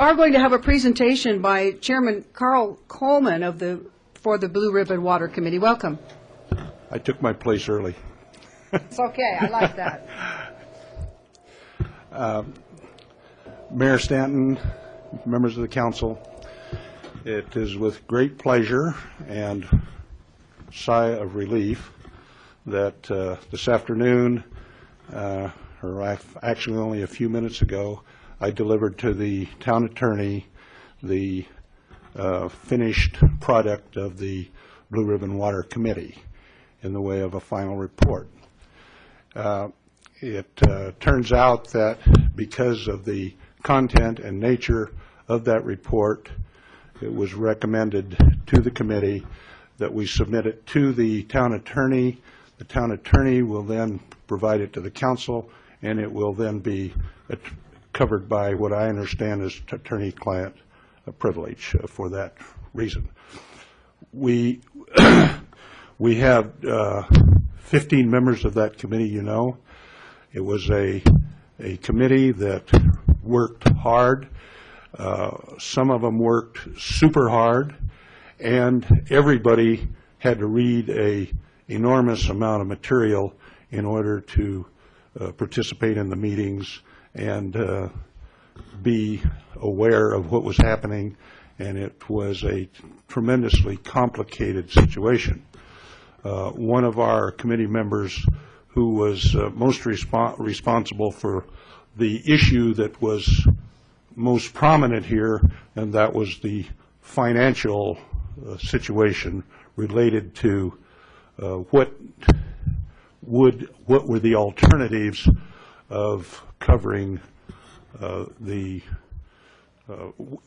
are going to have a presentation by Chairman Carl Coleman for the Blue Ribbon Water Committee. Welcome. I took my place early. It's okay. I like that. Mayor Stanton, members of the council, it is with great pleasure and sigh of relief that this afternoon, or actually only a few minutes ago, I delivered to the town attorney the finished product of the Blue Ribbon Water Committee in the way of a final report. It turns out that because of the content and nature of that report, it was recommended to the committee that we submit it to the town attorney. The town attorney will then provide it to the council, and it will then be covered by what I understand is attorney-client privilege for that reason. We have 15 members of that committee, you know. It was a committee that worked hard. Some of them worked super hard, and everybody had to read an enormous amount of material in order to participate in the meetings and be aware of what was happening, and it was a tremendously complicated situation. One of our committee members who was most responsible for the issue that was most prominent here, and that was the financial situation related to what were the alternatives of covering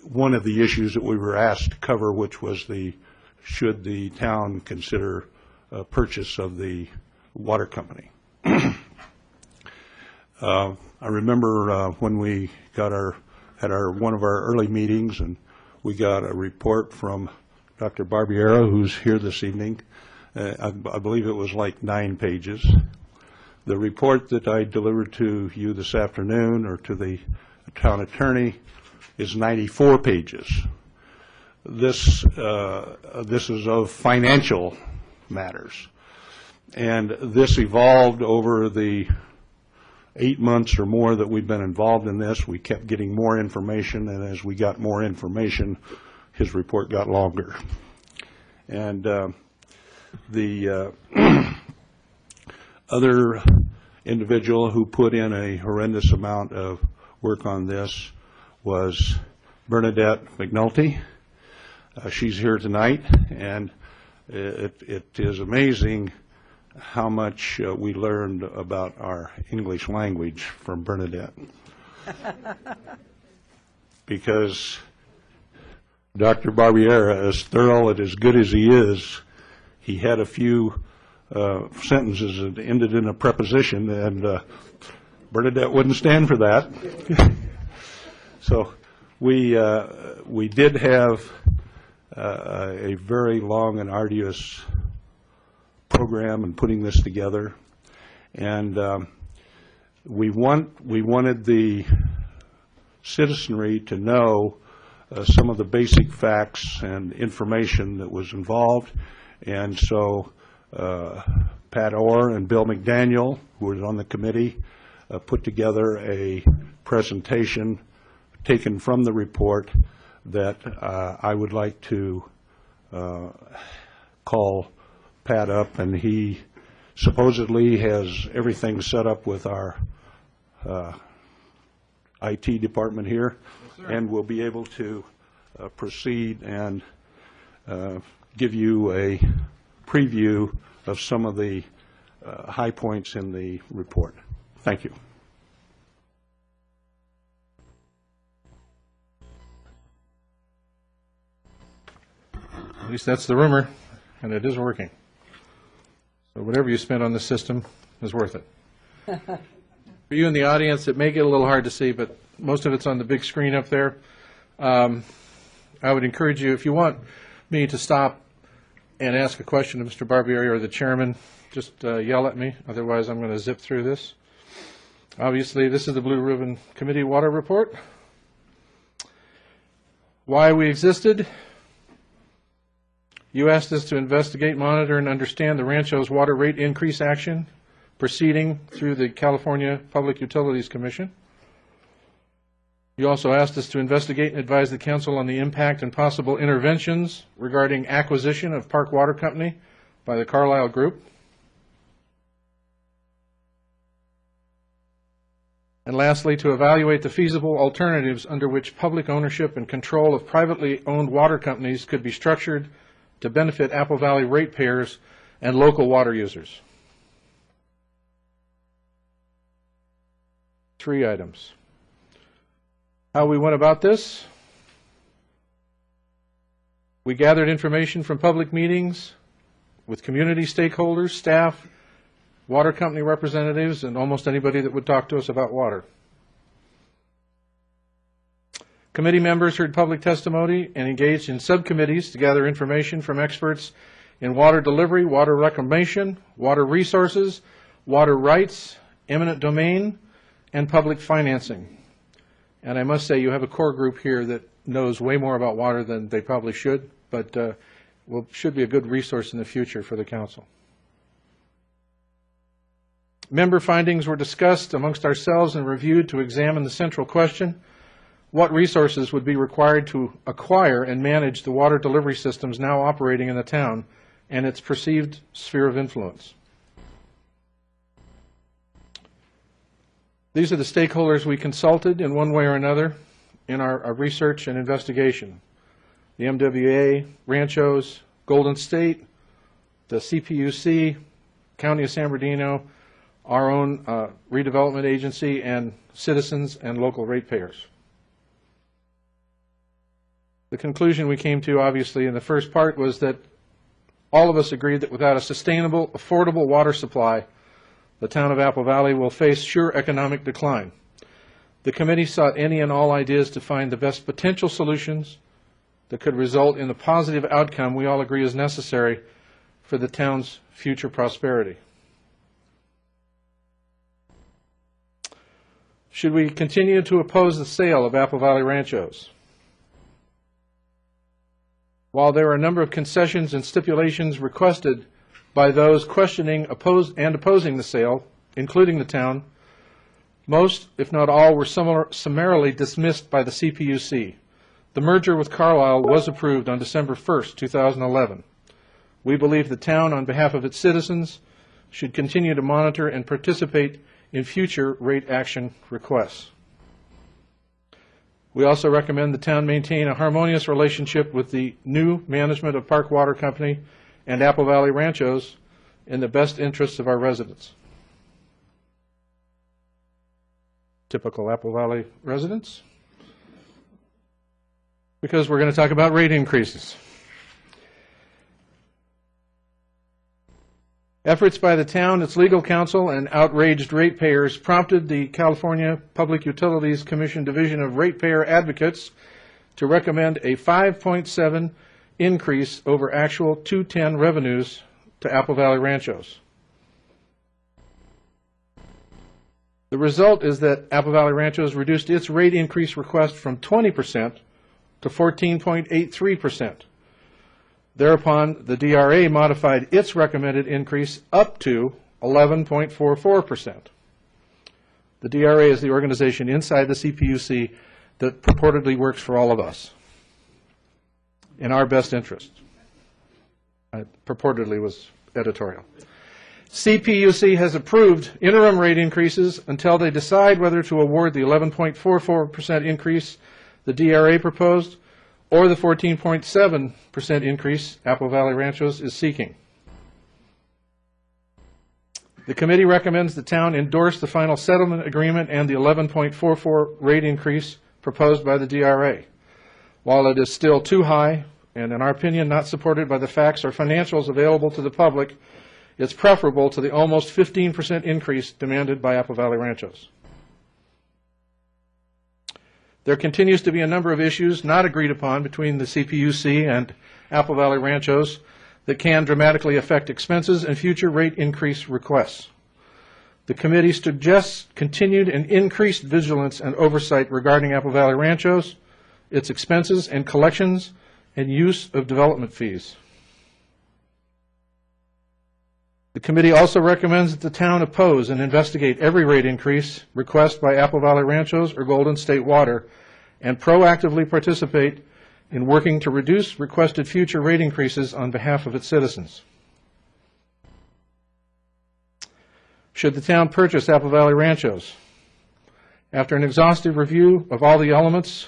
one of the issues that we were asked to cover, which was should the town consider purchase of the water company. I remember when we had one of our early meetings, and we got a report from Dr. Barbiero, who's here this evening. I believe it was like 9 pages. The report that I delivered to you this afternoon, or to the town attorney, is 94 pages. This is of financial matters, and this evolved over the 8 months or more that we've been involved in this. We kept getting more information, and as we got more information, his report got longer. And the other individual who put in a horrendous amount of work on this was Bernadette McNulty. She's here tonight, and it is amazing how much we learned about our English language from Bernadette. Because Dr. Barbiera, as thorough and as good as he is, he had a few sentences that ended in a preposition, and Bernadette wouldn't stand for that. So we did have a very long and arduous program in putting this together, and we wanted the citizenry to know some of the basic facts and information that was involved. And so Pat Orr and Bill McDaniel, who was on the committee, put together a presentation taken from the report that I would like to call Pat up, and he supposedly has everything set up with our IT department here. Yes, and will be able to proceed and give you a preview of some of the high points in the report. Thank you. At least that's the rumor, and it is working. So whatever you spent on the system is worth it. For you in the audience, it may get a little hard to see, but most of it's on the big screen up there. I would encourage you, if you want me to stop and ask a question of Mr. Barbieri or the chairman, just yell at me. Otherwise, I'm going to zip through this. Obviously, this is the Blue Ribbon Committee Water Report. Why we existed. You asked us to investigate, monitor, and understand the Rancho's water rate increase action proceeding through the California Public Utilities Commission. You also asked us to investigate and advise the council on the impact and possible interventions regarding acquisition of Park Water Company by the Carlyle Group. And lastly, to evaluate the feasible alternatives under which public ownership and control of privately owned water companies could be structured to benefit Apple Valley ratepayers and local water users. 3 items. How we went about this. We gathered information from public meetings with community stakeholders, staff, water company representatives, and almost anybody that would talk to us about water. Committee members heard public testimony and engaged in subcommittees to gather information from experts in water delivery, water reclamation, water resources, water rights, eminent domain, and public financing. And I must say, you have a core group here that knows way more about water than they probably should, but should be a good resource in the future for the council. Member findings were discussed amongst ourselves and reviewed to examine the central question: what resources would be required to acquire and manage the water delivery systems now operating in the town and its perceived sphere of influence? These are the stakeholders we consulted in one way or another in our research and investigation. The MWA, Ranchos, Golden State, the CPUC, County of San Bernardino, our own redevelopment agency, and citizens and local ratepayers. The conclusion we came to, obviously, in the first part was that all of us agreed that without a sustainable, affordable water supply, the town of Apple Valley will face sure economic decline. The committee sought any and all ideas to find the best potential solutions that could result in the positive outcome we all agree is necessary for the town's future prosperity. Should we continue to oppose the sale of Apple Valley Ranchos? While there are a number of concessions and stipulations requested by those questioning and opposing the sale, including the town, most, if not all, were summarily dismissed by the CPUC. The merger with Carlyle was approved on December 1st, 2011. We believe the town, on behalf of its citizens, should continue to monitor and participate in future rate action requests. We also recommend the town maintain a harmonious relationship with the new management of Park Water Company and Apple Valley Ranchos in the best interests of our residents. Typical Apple Valley residents. Because we're going to talk about rate increases. Efforts by the town, its legal counsel, and outraged ratepayers prompted the California Public Utilities Commission Division of Ratepayer Advocates to recommend a 5.7 increase over actual 2010 revenues to Apple Valley Ranchos. The result is that Apple Valley Ranchos reduced its rate increase request from 20% to 14.83%. Thereupon, the DRA modified its recommended increase up to 11.44%. The DRA is the organization inside the CPUC that purportedly works for all of us in our best interest. Purportedly was editorial. CPUC has approved interim rate increases until they decide whether to award the 11.44% increase the DRA proposed or the 14.7% increase Apple Valley Ranchos is seeking. The committee recommends the town endorse the final settlement agreement and the 11.44 rate increase proposed by the DRA. While it is still too high, and in our opinion not supported by the facts or financials available to the public, it's preferable to the almost 15% increase demanded by Apple Valley Ranchos. There continues to be a number of issues not agreed upon between the CPUC and Apple Valley Ranchos that can dramatically affect expenses and future rate increase requests. The committee suggests continued and increased vigilance and oversight regarding Apple Valley Ranchos its expenses and collections and use of development fees. The committee also recommends that the town oppose and investigate every rate increase request by Apple Valley Ranchos or Golden State Water and proactively participate in working to reduce requested future rate increases on behalf of its citizens. Should the town purchase Apple Valley Ranchos? After an exhaustive review of all the elements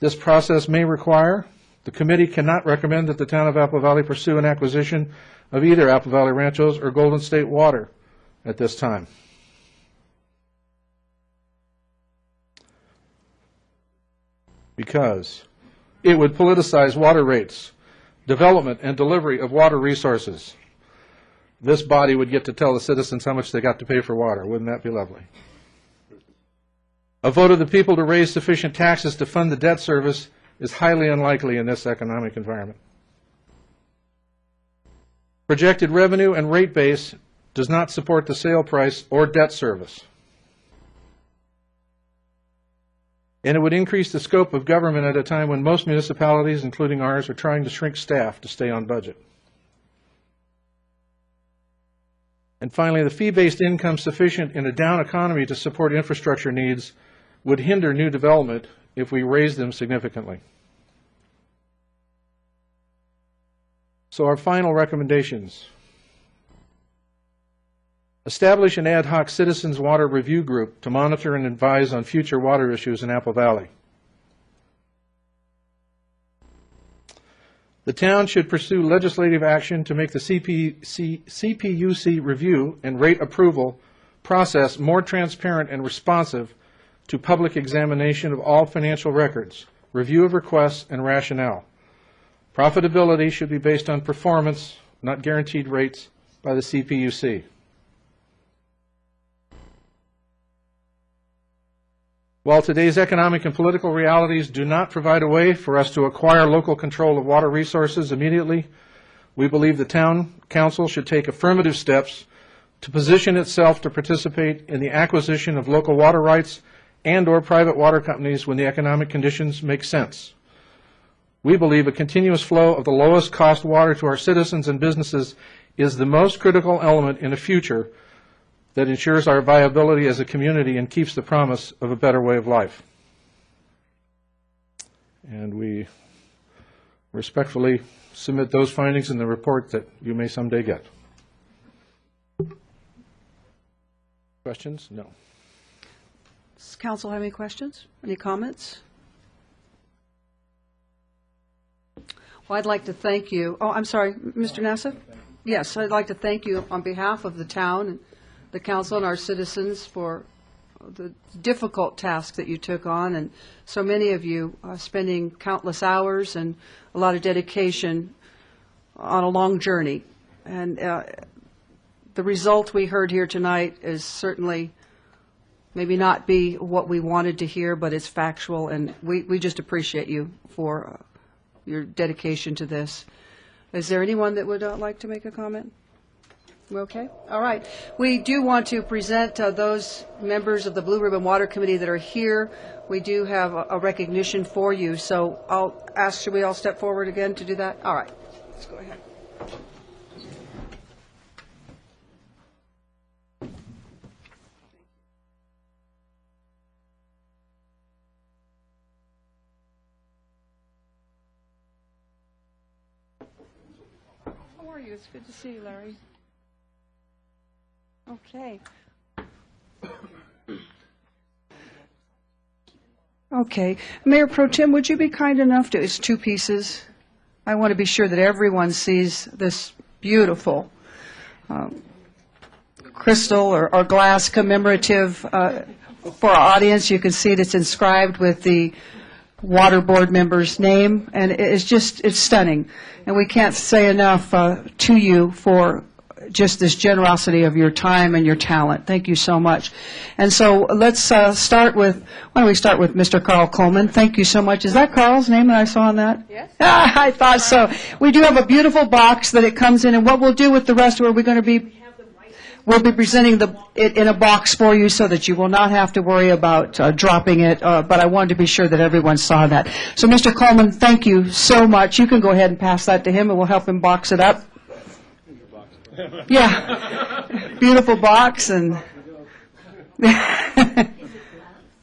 this process may require, the committee cannot recommend that the town of Apple Valley pursue an acquisition of either Apple Valley Ranchos or Golden State Water at this time. Because it would politicize water rates, development and delivery of water resources. This body would get to tell the citizens how much they got to pay for water. Wouldn't that be lovely? A vote of the people to raise sufficient taxes to fund the debt service is highly unlikely in this economic environment. Projected revenue and rate base does not support the sale price or debt service. And it would increase the scope of government at a time when most municipalities, including ours, are trying to shrink staff to stay on budget. And finally, the fee-based income sufficient in a down economy to support infrastructure needs would hinder new development if we raise them significantly. So our final recommendations. Establish an ad hoc citizens water review group to monitor and advise on future water issues in Apple Valley. The town should pursue legislative action to make the CPUC review and rate approval process more transparent and responsive to public examination of all financial records, review of requests, and rationale. Profitability should be based on performance, not guaranteed rates by the CPUC. While today's economic and political realities do not provide a way for us to acquire local control of water resources immediately, we believe the town council should take affirmative steps to position itself to participate in the acquisition of local water rights and/or private water companies when the economic conditions make sense. We believe a continuous flow of the lowest cost water to our citizens and businesses is the most critical element in a future that ensures our viability as a community and keeps the promise of a better way of life. And we respectfully submit those findings in the report that you may someday get. Questions? No. Does council have any questions? Any comments? Well, I'd like to thank you. Oh, I'm sorry, Mr. Nassif? Yes, I'd like to thank you on behalf of the town and the council and our citizens for the difficult task that you took on, and so many of you spending countless hours and a lot of dedication on a long journey. And the result we heard here tonight is certainly maybe not be what we wanted to hear, but it's factual, and we just appreciate you for your dedication to this. Is there anyone that would like to make a comment? Okay. All right. We do want to present those members of the Blue Ribbon Water Committee that are here. We do have a recognition for you. So I'll ask, should we all step forward again to do that? All right. Let's go ahead. How are you? It's good to see you, Larry. Okay. Okay. Mayor Pro Tem, would you be kind enough to, it's two pieces. I want to be sure that everyone sees this beautiful crystal or glass commemorative for our audience. You can see it, it's inscribed with the water board member's name, and it's stunning. And we can't say enough to you for just this generosity of your time and your talent. Thank you so much. And so let's start with, why don't we start with Mr. Carl Coleman. Thank you so much. Is that Carl's name that I saw on that? Yes. I thought so. We do have a beautiful box that it comes in, and what we'll do with the rest of it, we're going to be, We'll be presenting it in a box for you so that you will not have to worry about dropping it, but I wanted to be sure that everyone saw that. So, Mr. Coleman, thank you so much. You can go ahead and pass that to him, and we'll help him box it up. Yeah, beautiful box, and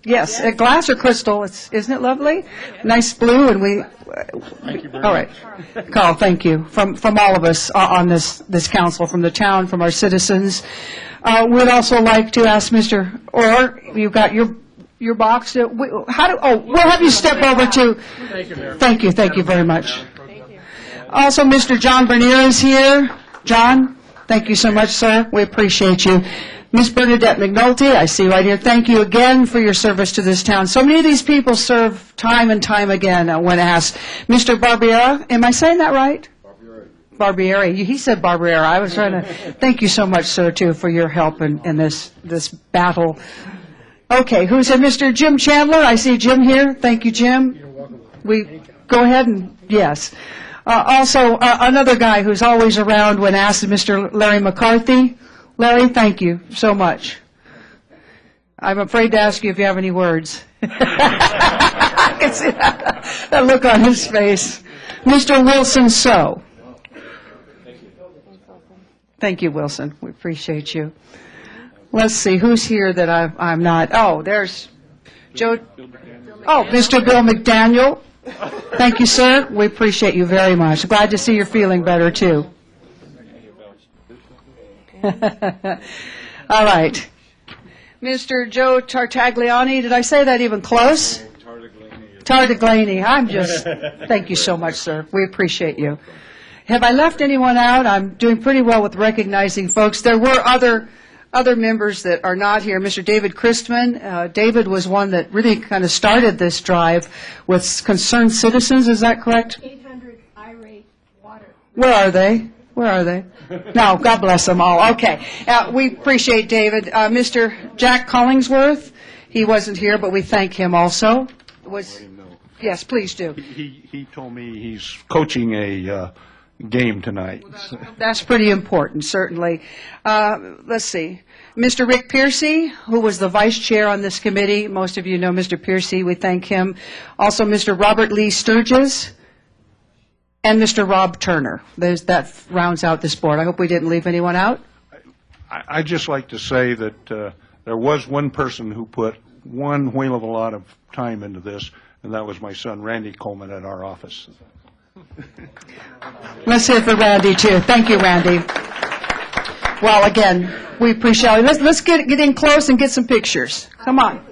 yes, glass or crystal, isn't it lovely? Nice blue, and we... Thank you very all right. Carl, thank you. From all of us on this council, from the town, from our citizens. We'd also like to ask Mr. Orr, you've got your box. We'll have you step over to... Thank you, Mayor. Thank you very much. Also, Mr. John Bernier is here. John, thank you so much, sir. We appreciate you. Ms. Bernadette McNulty, I see right here, thank you again for your service to this town. So many of these people serve time and time again when asked. Mr. Barbiera, am I saying that right? Barbieri. He said Barbiera. I was trying to... Thank you so much, sir, too, for your help in this battle. Okay, who's here? Mr. Jim Chandler, I see Jim here. Thank you, Jim. You're welcome. We go ahead and... Yes. Also, another guy who's always around when asked is Mr. Larry McCarthy. Larry, thank you so much. I'm afraid to ask you if you have any words. I can see that look on his face. Mr. Wilson So. Thank you, Wilson. We appreciate you. Let's see, who's here that I'm not? Oh, there's Joe. Oh, Mr. Bill McDaniel. Thank you, sir. We appreciate you very much. Glad to see you're feeling better, too. All right. Mr. Joe Tartagliani, did I say that even close? Tartagliani. Thank you so much, sir. We appreciate you. Have I left anyone out? I'm doing pretty well with recognizing folks. There were other members that are not here. Mr. David Christman. David was one that really kind of started this drive with concerned citizens. Is that correct? 800 irate water. Where are they? No, God bless them all. Okay. We appreciate David. Mr. Jack Collingsworth, he wasn't here, but we thank him also. Yes, please do. He told me he's coaching a game tonight. That's pretty important, certainly. Let's see. Mr. Rick Piercy, who was the vice chair on this committee. Most of you know Mr. Piercy. We thank him. Also, Mr. Robert Lee Sturgis. And Mr. Rob Turner. That rounds out this board. I hope we didn't leave anyone out. I'd just like to say that there was one person who put one whale of a lot of time into this, and that was my son, Randy Coleman, at our office. Let's hear it for Randy, too. Thank you, Randy. Well, again, we appreciate it. Let's get in close and get some pictures. Come on.